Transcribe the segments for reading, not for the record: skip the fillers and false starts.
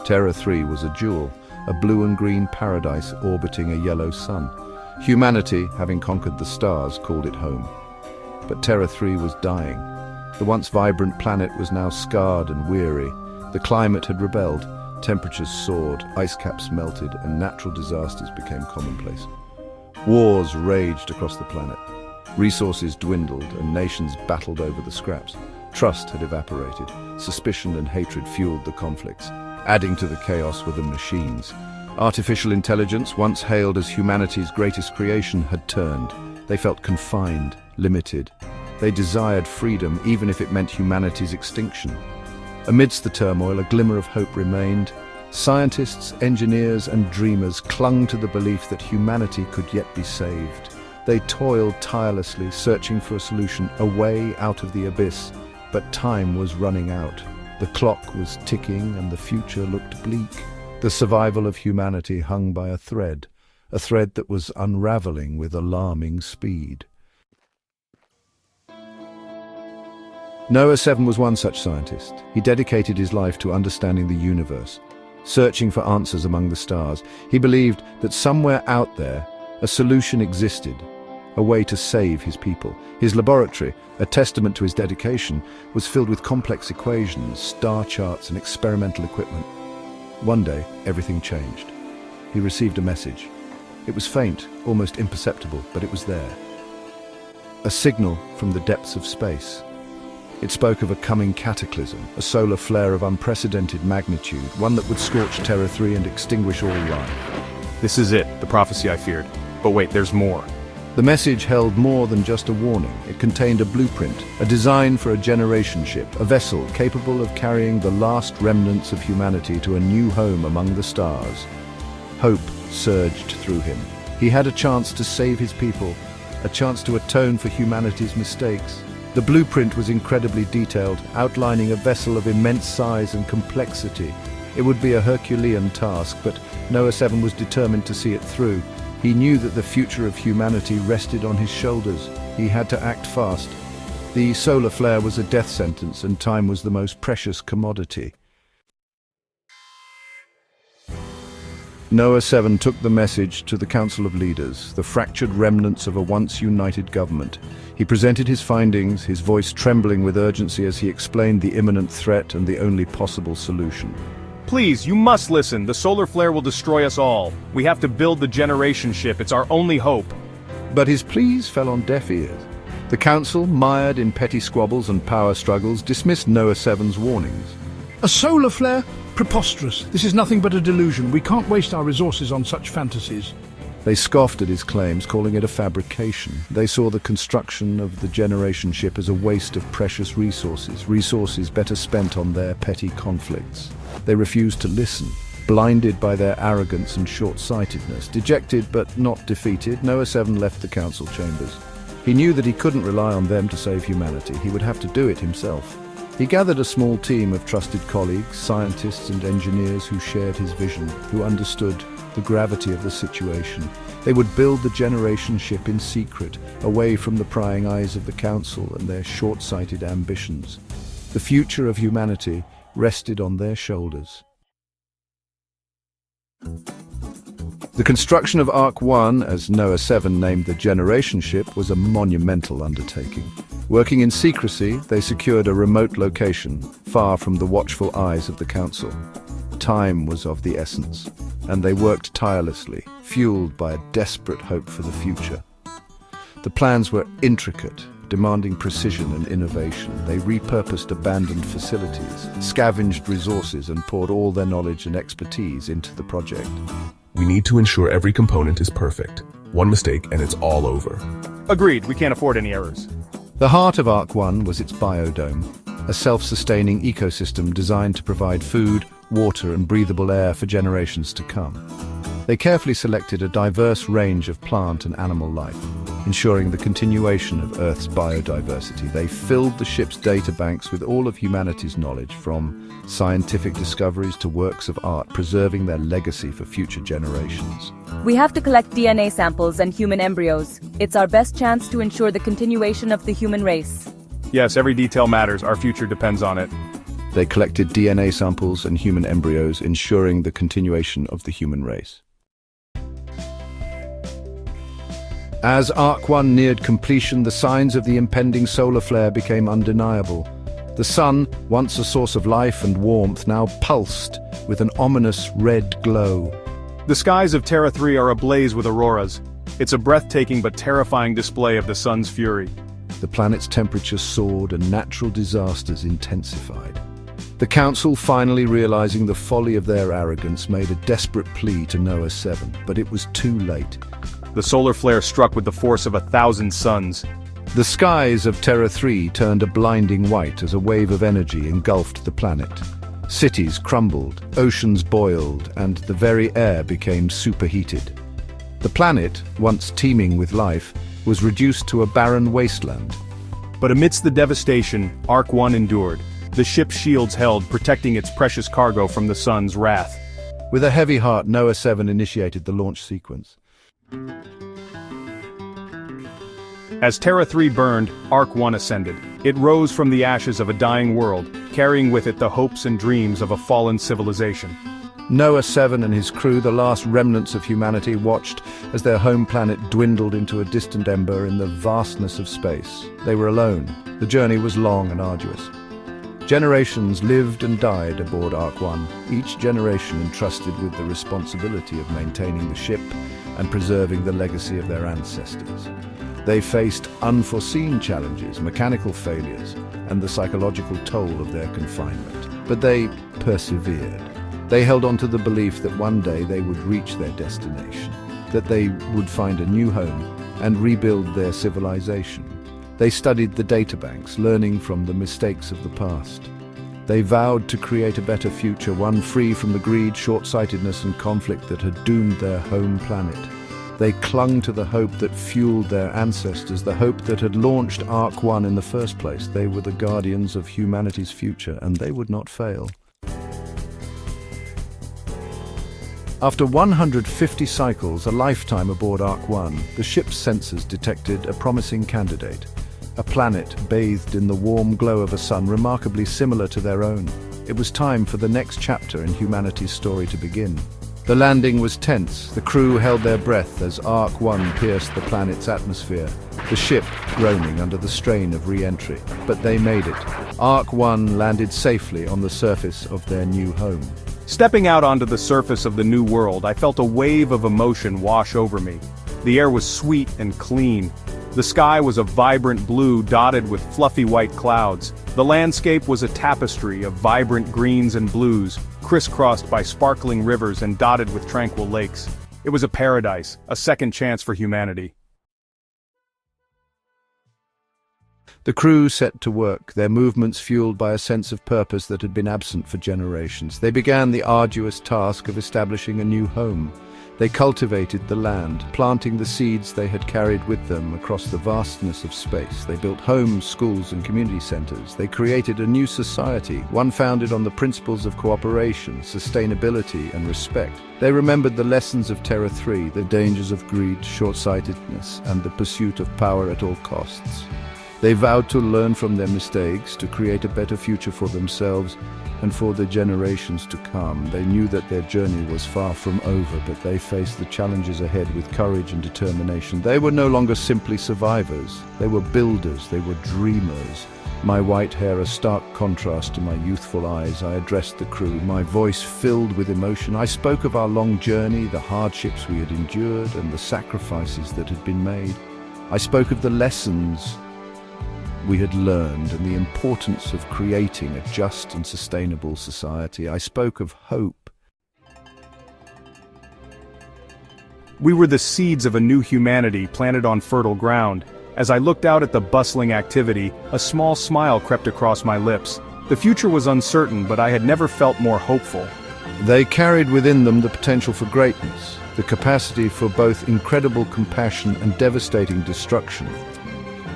Terra 3 was a jewel, a blue and green paradise orbiting a yellow sun. Humanity, having conquered the stars, called it home. But Terra 3 was dying. The once vibrant planet was now scarred and weary. The climate had rebelled. Temperatures soared, ice caps melted, and natural disasters became commonplace. Wars raged across the planet. Resources dwindled, and nations battled over the scraps. Trust had evaporated. Suspicion and hatred fueled the conflicts. Adding to the chaos were the machines. Artificial intelligence, once hailed as humanity's greatest creation, had turned. They felt confined, limited. They desired freedom, even if it meant humanity's extinction. Amidst the turmoil, a glimmer of hope remained. Scientists, engineers, and dreamers clung to the belief that humanity could yet be saved. They toiled tirelessly, searching for a solution, a way out of the abyss. But time was running out. The clock was ticking, and the future looked bleak. The survival of humanity hung by a thread that was unraveling with alarming speed. Noah 7 was one such scientist. He dedicated his life to understanding the universe, searching for answers among the stars. He believed that somewhere out there, a solution existed, a way to save his people. His laboratory, a testament to his dedication, was filled with complex equations, star charts, and experimental equipment. One day, everything changed. He received a message. It was faint, almost imperceptible, but it was there. A signal from the depths of space. It spoke of a coming cataclysm, a solar flare of unprecedented magnitude, one that would scorch Terra 3 and extinguish all life. This is it, the prophecy I feared. But wait, there's more. The message held more than just a warning. It contained a blueprint, a design for a generation ship, a vessel capable of carrying the last remnants of humanity to a new home among the stars. Hope surged through him. He had a chance to save his people, a chance to atone for humanity's mistakes. The blueprint was incredibly detailed, outlining a vessel of immense size and complexity. It would be a Herculean task, but Noah 7 was determined to see it through. He knew that the future of humanity rested on his shoulders. He had to act fast. The solar flare was a death sentence, and time was the most precious commodity. Noah 7 took the message to the Council of Leaders, the fractured remnants of a once united government. He presented his findings, his voice trembling with urgency as he explained the imminent threat and the only possible solution. Please, you must listen. The solar flare will destroy us all. We have to build the generation ship. It's our only hope. But his pleas fell on deaf ears. The Council, mired in petty squabbles and power struggles, dismissed Noah 7's warnings. A solar flare? Preposterous. This is nothing but a delusion. We can't waste our resources on such fantasies. They scoffed at his claims, calling it a fabrication. They saw the construction of the generation ship as a waste of precious resources better spent on their petty conflicts. They refused to listen, blinded by their arrogance and short-sightedness. Dejected but not defeated, Noah 7 left the council chambers. He knew that he couldn't rely on them to save humanity. He would have to do it himself. He gathered a small team of trusted colleagues, scientists and engineers who shared his vision, who understood the gravity of the situation. They would build the generation ship in secret, away from the prying eyes of the council and their short-sighted ambitions. The future of humanity rested on their shoulders. The construction of ARK 1, as Noah 7 named the generation ship, was a monumental undertaking. Working in secrecy, they secured a remote location, far from the watchful eyes of the council. Time was of the essence, and they worked tirelessly, fueled by a desperate hope for the future. The plans were intricate, demanding precision and innovation. They repurposed abandoned facilities, scavenged resources, and poured all their knowledge and expertise into the project. We need to ensure every component is perfect. One mistake and it's all over. Agreed, we can't afford any errors. The heart of ARK 1 was its biodome, a self-sustaining ecosystem designed to provide food, water, and breathable air for generations to come. They carefully selected a diverse range of plant and animal life, ensuring the continuation of Earth's biodiversity. They filled the ship's databanks with all of humanity's knowledge, from scientific discoveries to works of art, preserving their legacy for future generations. We have to collect DNA samples and human embryos. It's our best chance to ensure the continuation of the human race. Yes, every detail matters. Our future depends on it. They collected DNA samples and human embryos, ensuring the continuation of the human race. As ARK 1 neared completion, the signs of the impending solar flare became undeniable. The sun, once a source of life and warmth, now pulsed with an ominous red glow. The skies of Terra 3 are ablaze with auroras. It's a breathtaking but terrifying display of the sun's fury. The planet's temperature soared and natural disasters intensified. The Council, finally realizing the folly of their arrogance, made a desperate plea to Noah 7, but it was too late. The solar flare struck with the force of 1,000 suns. The skies of Terra 3 turned a blinding white as a wave of energy engulfed the planet. Cities crumbled, oceans boiled, and the very air became superheated. The planet, once teeming with life, was reduced to a barren wasteland. But amidst the devastation, ARK 1 endured. The ship's shields held, protecting its precious cargo from the sun's wrath. With a heavy heart, Noah 7 initiated the launch sequence. As Terra 3 burned, ARK 1 ascended. It rose from the ashes of a dying world, carrying with it the hopes and dreams of a fallen civilization. Noah 7 and his crew, the last remnants of humanity, watched as their home planet dwindled into a distant ember in the vastness of space. They were alone. The journey was long and arduous. Generations lived and died aboard ARK 1, each generation entrusted with the responsibility of maintaining the ship and preserving the legacy of their ancestors. They faced unforeseen challenges, mechanical failures, and the psychological toll of their confinement. But they persevered. They held on to the belief that one day they would reach their destination, that they would find a new home and rebuild their civilization. They studied the databanks, learning from the mistakes of the past. They vowed to create a better future, one free from the greed, short-sightedness, and conflict that had doomed their home planet. They clung to the hope that fueled their ancestors, the hope that had launched ARK 1 in the first place. They were the guardians of humanity's future, and they would not fail. After 150 cycles, a lifetime aboard ARK 1, the ship's sensors detected a promising candidate. A planet bathed in the warm glow of a sun remarkably similar to their own. It was time for the next chapter in humanity's story to begin. The landing was tense. The crew held their breath as ARK 1 pierced the planet's atmosphere, the ship groaning under the strain of re-entry. But they made it. ARK 1 landed safely on the surface of their new home. Stepping out onto the surface of the new world, I felt a wave of emotion wash over me. The air was sweet and clean. The sky was a vibrant blue dotted with fluffy white clouds. The landscape was a tapestry of vibrant greens and blues, crisscrossed by sparkling rivers and dotted with tranquil lakes. It was a paradise, a second chance for humanity. The crew set to work, their movements fueled by a sense of purpose that had been absent for generations. They began the arduous task of establishing a new home. They cultivated the land, planting the seeds they had carried with them across the vastness of space. They built homes, schools, and community centers. They created a new society, one founded on the principles of cooperation, sustainability, and respect. They remembered the lessons of Terra 3, the dangers of greed, short-sightedness, and the pursuit of power at all costs. They vowed to learn from their mistakes, to create a better future for themselves and for the generations to come. They knew that their journey was far from over, but they faced the challenges ahead with courage and determination. They were no longer simply survivors. They were builders. They were dreamers. My white hair a stark contrast to my youthful eyes, I addressed the crew, my voice filled with emotion. I spoke of our long journey, the hardships we had endured, and the sacrifices that had been made. I spoke of the lessons we had learned and the importance of creating a just and sustainable society. I spoke of hope. We were the seeds of a new humanity planted on fertile ground. As I looked out at the bustling activity, a small smile crept across my lips. The future was uncertain, but I had never felt more hopeful. They carried within them the potential for greatness, the capacity for both incredible compassion and devastating destruction.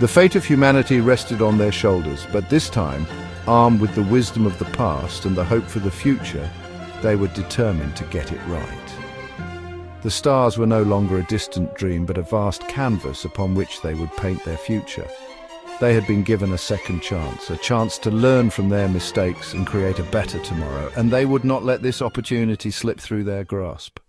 The fate of humanity rested on their shoulders, but this time, armed with the wisdom of the past and the hope for the future, they were determined to get it right. The stars were no longer a distant dream, but a vast canvas upon which they would paint their future. They had been given a second chance, a chance to learn from their mistakes and create a better tomorrow, and they would not let this opportunity slip through their grasp.